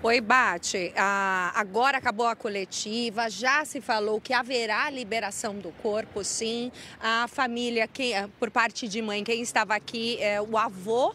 Oi, Bate. Agora acabou a coletiva, já se falou que haverá liberação do corpo, sim. A família, por parte de mãe, quem estava aqui é o avô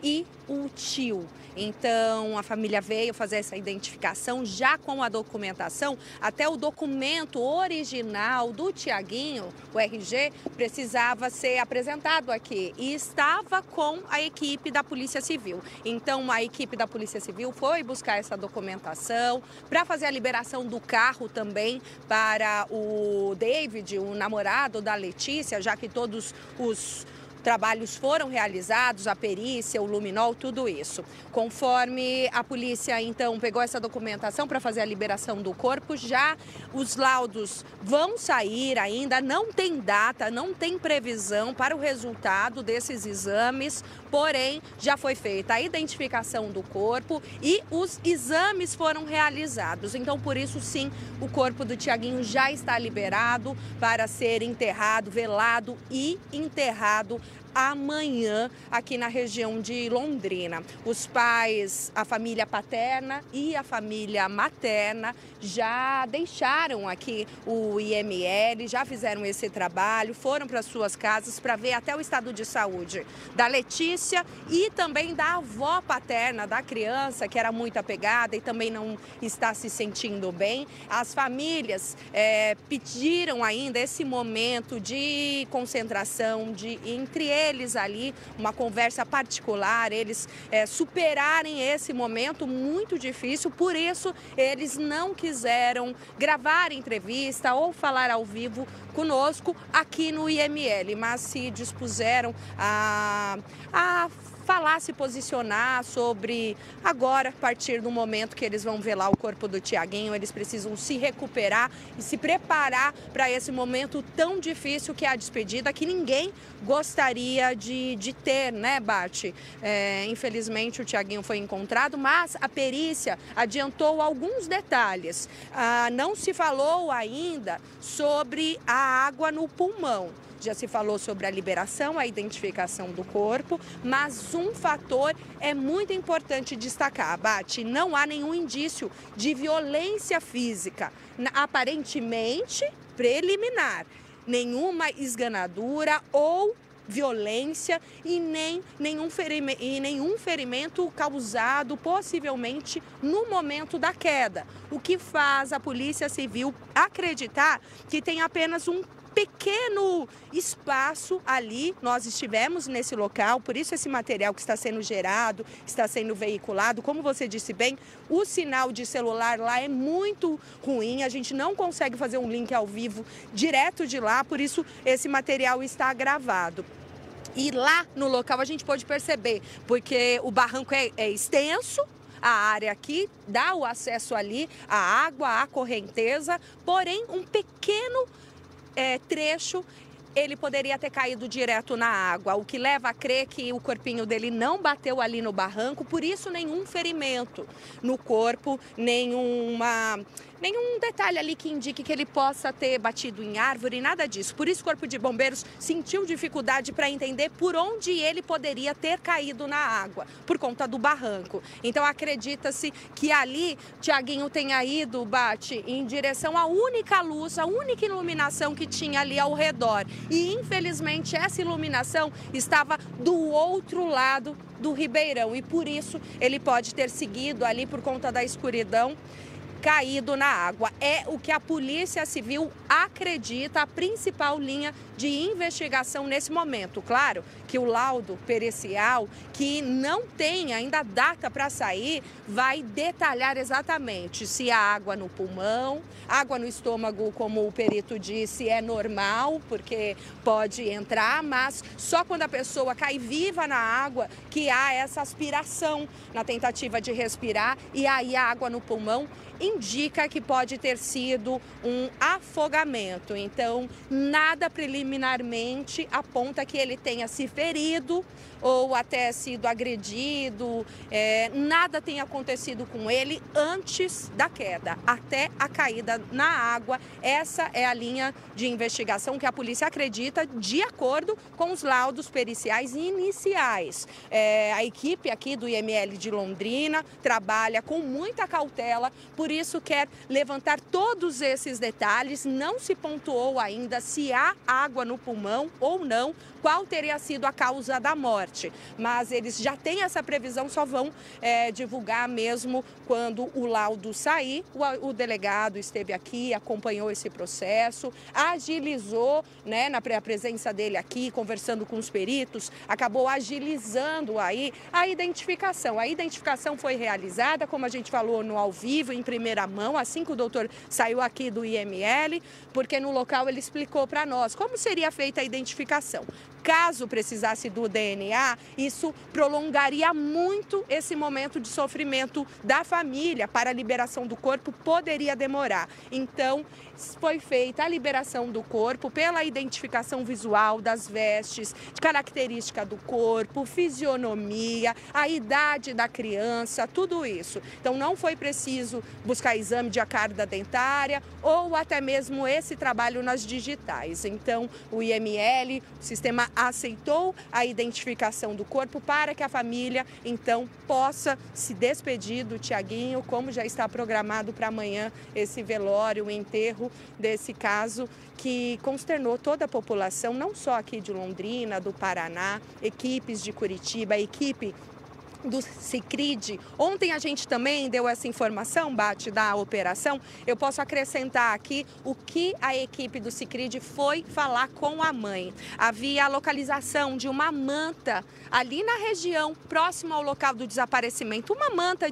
e o tio. Então, a família veio fazer essa identificação já com a documentação, até o documento original do Tiaguinho, o RG, precisava ser apresentado aqui e estava com a equipe da Polícia Civil. Então, a equipe da Polícia Civil foi buscar essa documentação para fazer a liberação do carro também para o David, o namorado da Letícia, já que todos os trabalhos foram realizados, a perícia, o luminol, tudo isso. Conforme a polícia, então, pegou essa documentação para fazer a liberação do corpo, já os laudos vão sair ainda, não tem data, não tem previsão para o resultado desses exames, porém, já foi feita a identificação do corpo e os exames foram realizados. Então, por isso, sim, o corpo do Tiaguinho já está liberado para ser enterrado, velado e enterrado amanhã aqui na região de Londrina. Os pais, a família paterna e a família materna já deixaram aqui o IML, já fizeram esse trabalho, foram para suas casas para ver até o estado de saúde da Letícia e também da avó paterna da criança, que era muito apegada e também não está se sentindo bem. As famílias pediram ainda esse momento de concentração entre eles ali, uma conversa particular, eles superarem esse momento muito difícil, por isso eles não quiseram gravar entrevista ou falar ao vivo conosco aqui no IML, mas se dispuseram a falar, se posicionar sobre agora, a partir do momento que eles vão velar o corpo do Tiaguinho, eles precisam se recuperar e se preparar para esse momento tão difícil que é a despedida, que ninguém gostaria de ter, né, Bate? Infelizmente o Tiaguinho foi encontrado, mas a perícia adiantou alguns detalhes. Não se falou ainda sobre a água no pulmão. Já se falou sobre a liberação, a identificação do corpo, mas um fator é muito importante destacar, Bate, não há nenhum indício de violência física, aparentemente preliminar, nenhuma esganadura ou violência e nenhum ferimento causado possivelmente no momento da queda, o que faz a Polícia Civil acreditar que tem apenas um pequeno espaço ali. Nós estivemos nesse local, por isso esse material que está sendo gerado, está sendo veiculado. Como você disse bem, o sinal de celular lá é muito ruim, a gente não consegue fazer um link ao vivo direto de lá, por isso esse material está gravado. E lá no local a gente pode perceber, porque o barranco é extenso, a área aqui dá o acesso ali à água, à correnteza, porém um pequeno trecho ele poderia ter caído direto na água, o que leva a crer que o corpinho dele não bateu ali no barranco, por isso nenhum ferimento no corpo, nenhum detalhe ali que indique que ele possa ter batido em árvore, nada disso. Por isso o Corpo de Bombeiros sentiu dificuldade para entender por onde ele poderia ter caído na água, por conta do barranco. Então acredita-se que ali Tiaguinho tenha ido, Bate, em direção à única luz, a única iluminação que tinha ali ao redor. E infelizmente essa iluminação estava do outro lado do Ribeirão e por isso ele pode ter seguido ali por conta da escuridão, caído na água. É o que a Polícia Civil acredita, a principal linha de investigação nesse momento. Claro que o laudo pericial, que não tem ainda data para sair, vai detalhar exatamente se a água no pulmão, água no estômago, como o perito disse, é normal, porque pode entrar, mas só quando a pessoa cai viva na água que há essa aspiração na tentativa de respirar e aí a água no pulmão indica que pode ter sido um afogamento. Então, nada preliminarmente aponta que ele tenha se ferido ou até sido agredido, nada tem acontecido com ele antes da queda, até a caída na água. Essa é a linha de investigação que a polícia acredita, de acordo com os laudos periciais iniciais. A equipe aqui do IML de Londrina trabalha com muita cautela, por isso quer levantar todos esses detalhes. Não se pontuou ainda se há água no pulmão ou não, qual teria sido a causa da morte. Mas eles já têm essa previsão, só vão divulgar mesmo quando o laudo sair. O delegado esteve aqui, acompanhou esse processo, agilizou, né, na presença dele aqui, conversando com os peritos, acabou agilizando aí a identificação. A identificação foi realizada, como a gente falou, no ao vivo, em primeira mão, assim que o doutor saiu aqui do IML, porque no local ele explicou para nós como seria feita a identificação. Caso precisasse do DNA, isso prolongaria muito esse momento de sofrimento da família. Para a liberação do corpo, poderia demorar. Então, foi feita a liberação do corpo pela identificação visual das vestes, de característica do corpo, fisionomia, a idade da criança, tudo isso. Então, não foi preciso buscar exame de carga dentária ou até mesmo esse trabalho nas digitais. Então, o IML, o sistema aceitou a identificação do corpo para que a família, então, possa se despedir do Tiaguinho, como já está programado para amanhã esse velório, o enterro desse caso que consternou toda a população, não só aqui de Londrina, do Paraná, equipes de Curitiba, equipe do Sicredi. Ontem a gente também deu essa informação, Bate, da operação. Eu posso acrescentar aqui o que a equipe do Sicredi foi falar com a mãe. Havia a localização de uma manta ali na região, próximo ao local do desaparecimento, uma manta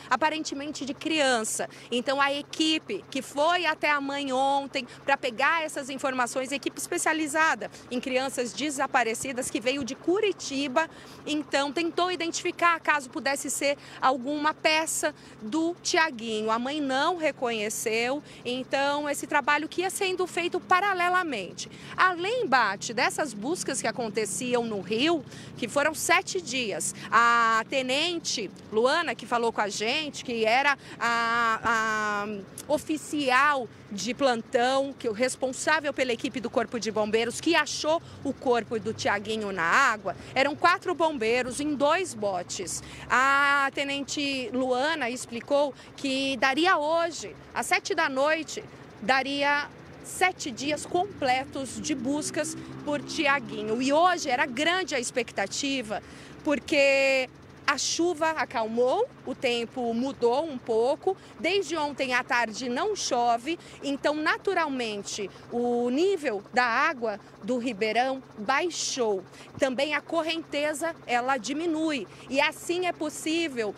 aparentemente de criança. Então a equipe que foi até a mãe ontem para pegar essas informações, equipe especializada em crianças desaparecidas que veio de Curitiba, então tentou identificar caso pudesse ser alguma peça do Tiaguinho. A mãe não reconheceu, então esse trabalho que ia sendo feito paralelamente. Além, Bate, dessas buscas que aconteciam no Rio, que foram 7 dias, a tenente Luana, que falou com a gente, que era a oficial de plantão, que o responsável pela equipe do Corpo de Bombeiros, que achou o corpo do Tiaguinho na água, eram 4 bombeiros em 2 botes. A tenente Luana explicou que daria hoje, às 7 da noite, daria 7 dias completos de buscas por Tiaguinho. E hoje era grande a expectativa, porque a chuva acalmou, o tempo mudou um pouco. Desde ontem à tarde não chove, então naturalmente o nível da água do Ribeirão baixou. Também a correnteza ela diminui e assim é possível,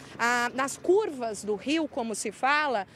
nas curvas do rio, como se fala,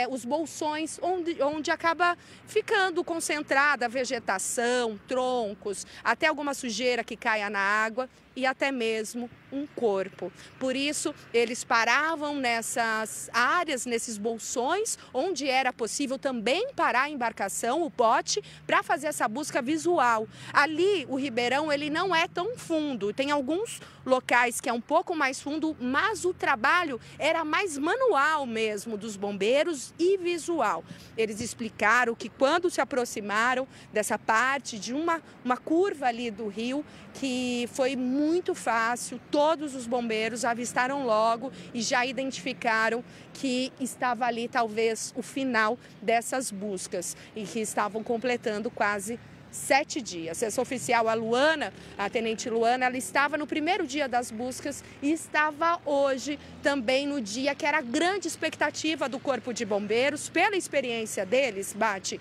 os bolsões onde acaba ficando concentrada a vegetação, troncos, até alguma sujeira que caia na água e até mesmo um corpo. Por isso, eles paravam nessas áreas, nesses bolsões, onde era possível também parar a embarcação, o bote, para fazer essa busca visual. Ali, o Ribeirão, ele não é tão fundo, tem alguns locais que é um pouco mais fundo, mas o trabalho era mais manual mesmo dos bombeiros e visual. Eles explicaram que quando se aproximaram dessa parte de uma curva ali do rio, que foi muito fácil, todos os bombeiros avistaram logo e já identificaram que estava ali talvez o final dessas buscas e que estavam completando quase 7 dias. Essa oficial, a Luana, a tenente Luana, ela estava no primeiro dia das buscas e estava hoje também no dia que era a grande expectativa do Corpo de Bombeiros, pela experiência deles, Bate.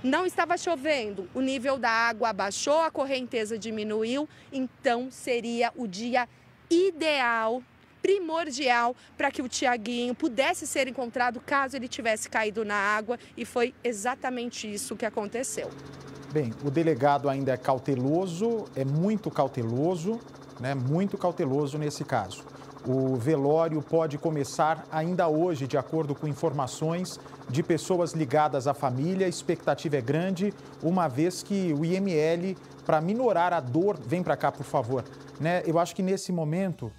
Não estava chovendo, o nível da água abaixou, a correnteza diminuiu, então seria o dia ideal, primordial, para que o Tiaguinho pudesse ser encontrado caso ele tivesse caído na água, e foi exatamente isso que aconteceu. Bem, o delegado ainda é cauteloso, é muito cauteloso, né? Muito cauteloso nesse caso. O velório pode começar ainda hoje, de acordo com informações de pessoas ligadas à família. A expectativa é grande, uma vez que o IML, para minorar a dor... Vem para cá, por favor. Né? Eu acho que nesse momento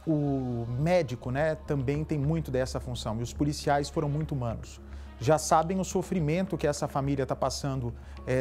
o médico, né, também tem muito dessa função. E os policiais foram muito humanos. Já sabem o sofrimento que essa família está passando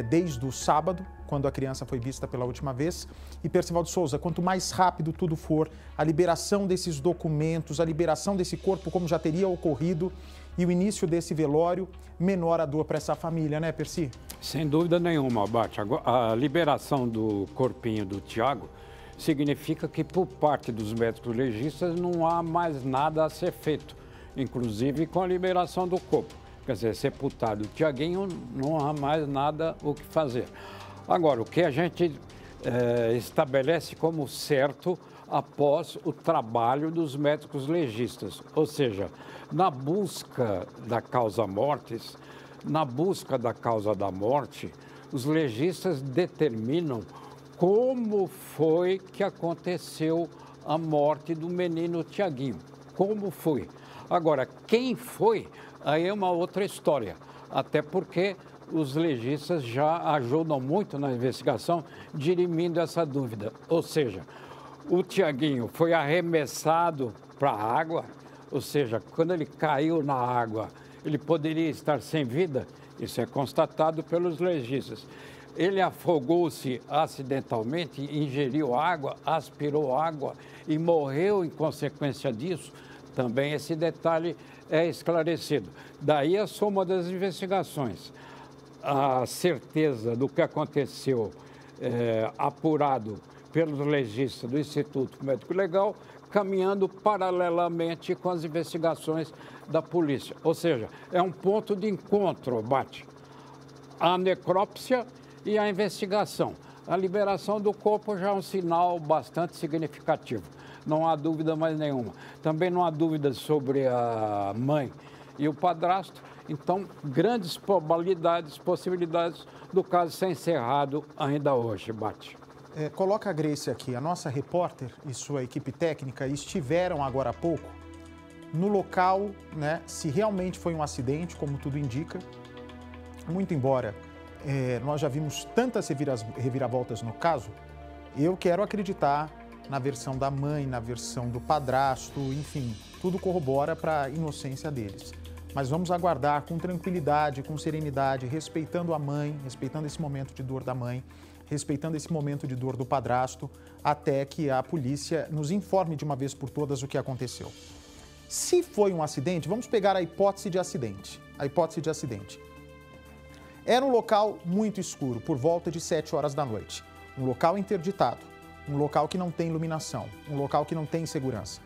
desde o sábado, quando a criança foi vista pela última vez. E, Percivaldo Souza, quanto mais rápido tudo for, a liberação desses documentos, a liberação desse corpo como já teria ocorrido e o início desse velório, menor a dor para essa família, né, Percy? Sem dúvida nenhuma, Abate. A liberação do corpinho do Tiago significa que, por parte dos médicos legistas, não há mais nada a ser feito, inclusive com a liberação do corpo. Quer dizer, sepultado o Tiaguinho, não há mais nada o que fazer. Agora, o que a gente estabelece como certo após o trabalho dos médicos legistas, ou seja, na busca da causa mortis, na busca da causa da morte, os legistas determinam como foi que aconteceu a morte do menino Tiaguinho, como foi. Agora, quem foi, aí é uma outra história, até porque os legistas já ajudam muito na investigação, dirimindo essa dúvida. Ou seja, o Tiaguinho foi arremessado para a água, ou seja, quando ele caiu na água, ele poderia estar sem vida, isso é constatado pelos legistas. Ele afogou-se acidentalmente, ingeriu água, aspirou água e morreu em consequência disso. Também esse detalhe é esclarecido. Daí a soma das investigações. A certeza do que aconteceu apurado pelos legistas do Instituto Médico Legal, caminhando paralelamente com as investigações da polícia. Ou seja, é um ponto de encontro, Bate. A necrópsia e a investigação. A liberação do corpo já é um sinal bastante significativo. Não há dúvida mais nenhuma. Também não há dúvida sobre a mãe e o padrasto. Então, grandes probabilidades, possibilidades do caso ser encerrado ainda hoje, Bate. Coloca a Grace aqui. A nossa repórter e sua equipe técnica estiveram agora há pouco no local, né, se realmente foi um acidente, como tudo indica. Muito embora nós já vimos tantas reviravoltas no caso, eu quero acreditar na versão da mãe, na versão do padrasto, enfim, tudo corrobora para a inocência deles. Mas vamos aguardar com tranquilidade, com serenidade, respeitando a mãe, respeitando esse momento de dor da mãe, respeitando esse momento de dor do padrasto, até que a polícia nos informe de uma vez por todas o que aconteceu. Se foi um acidente, vamos pegar a hipótese de acidente. A hipótese de acidente. Era um local muito escuro, por volta de 7 horas da noite. Um local interditado, um local que não tem iluminação, um local que não tem segurança.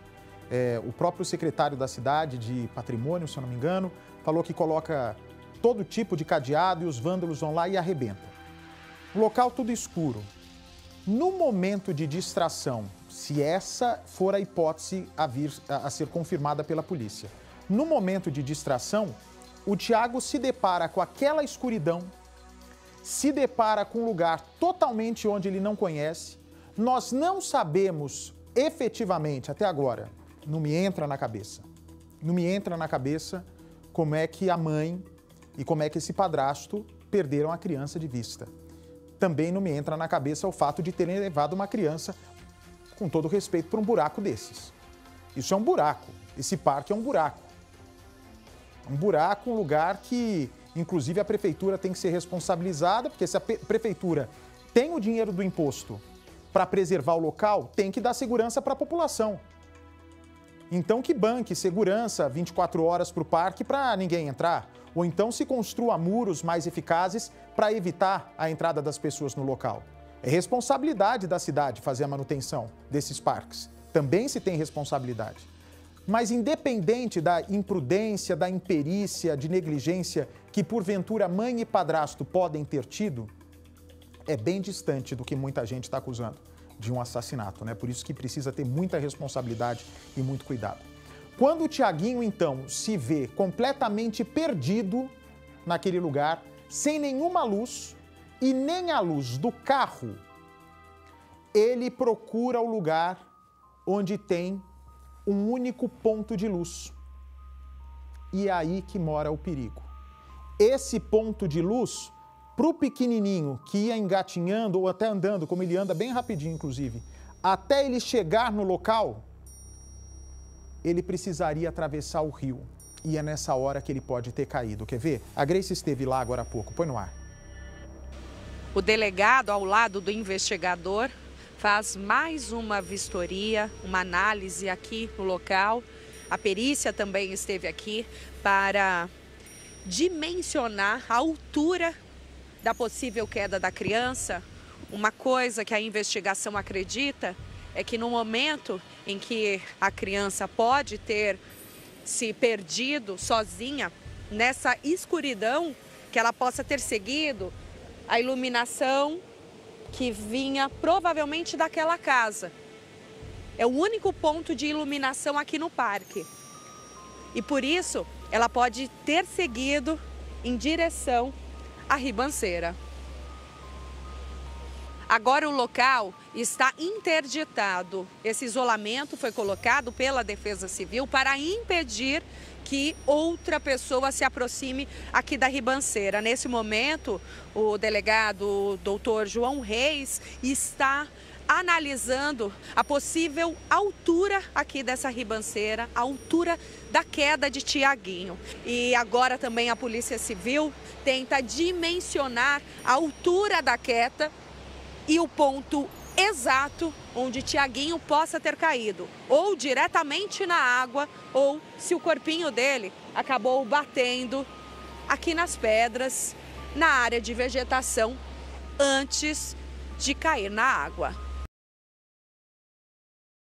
O próprio secretário da cidade de patrimônio, se eu não me engano, falou que coloca todo tipo de cadeado e os vândalos vão lá e arrebentam. Um local tudo escuro. No momento de distração, se essa for a hipótese a ser confirmada pela polícia, no momento de distração, o Tiago se depara com aquela escuridão, se depara com um lugar totalmente onde ele não conhece. Nós não sabemos efetivamente, até agora, não me entra na cabeça. Não me entra na cabeça como é que a mãe e como é que esse padrasto perderam a criança de vista. Também não me entra na cabeça o fato de terem levado uma criança, com todo respeito, para um buraco desses. Isso é um buraco. Esse parque é um buraco. Um buraco, um lugar que, inclusive, a prefeitura tem que ser responsabilizada, porque se a prefeitura tem o dinheiro do imposto para preservar o local, tem que dar segurança para a população. Então, que banque segurança 24 horas para o parque para ninguém entrar. Ou então se construa muros mais eficazes para evitar a entrada das pessoas no local. É responsabilidade da cidade fazer a manutenção desses parques. Também se tem responsabilidade. Mas independente da imprudência, da imperícia, de negligência que porventura mãe e padrasto podem ter tido, é bem distante do que muita gente está acusando de um assassinato, né? Por isso que precisa ter muita responsabilidade e muito cuidado. Quando o Tiaguinho, então, se vê completamente perdido naquele lugar, sem nenhuma luz e nem a luz do carro, ele procura o lugar onde tem um único ponto de luz. E é aí que mora o perigo. Esse ponto de luz, para o pequenininho que ia engatinhando ou até andando, como ele anda bem rapidinho, inclusive, até ele chegar no local, ele precisaria atravessar o rio. E é nessa hora que ele pode ter caído. Quer ver? A Grace esteve lá agora há pouco. Põe no ar. O delegado, ao lado do investigador, faz mais uma vistoria, uma análise aqui no local. A perícia também esteve aqui para dimensionar a altura da possível queda da criança. Uma coisa que a investigação acredita é que no momento em que a criança pode ter se perdido sozinha nessa escuridão, que ela possa ter seguido a iluminação que vinha provavelmente daquela casa. É o único ponto de iluminação aqui no parque. E por isso, ela pode ter seguido em direção à ribanceira. Agora o local está interditado. Esse isolamento foi colocado pela Defesa Civil para impedir que outra pessoa se aproxime aqui da ribanceira. Nesse momento, o delegado doutor João Reis está analisando a possível altura aqui dessa ribanceira, a altura da queda de Tiaguinho. E agora também a Polícia Civil tenta dimensionar a altura da queda e o ponto exato onde Tiaguinho possa ter caído, ou diretamente na água, ou se o corpinho dele acabou batendo aqui nas pedras, na área de vegetação, antes de cair na água.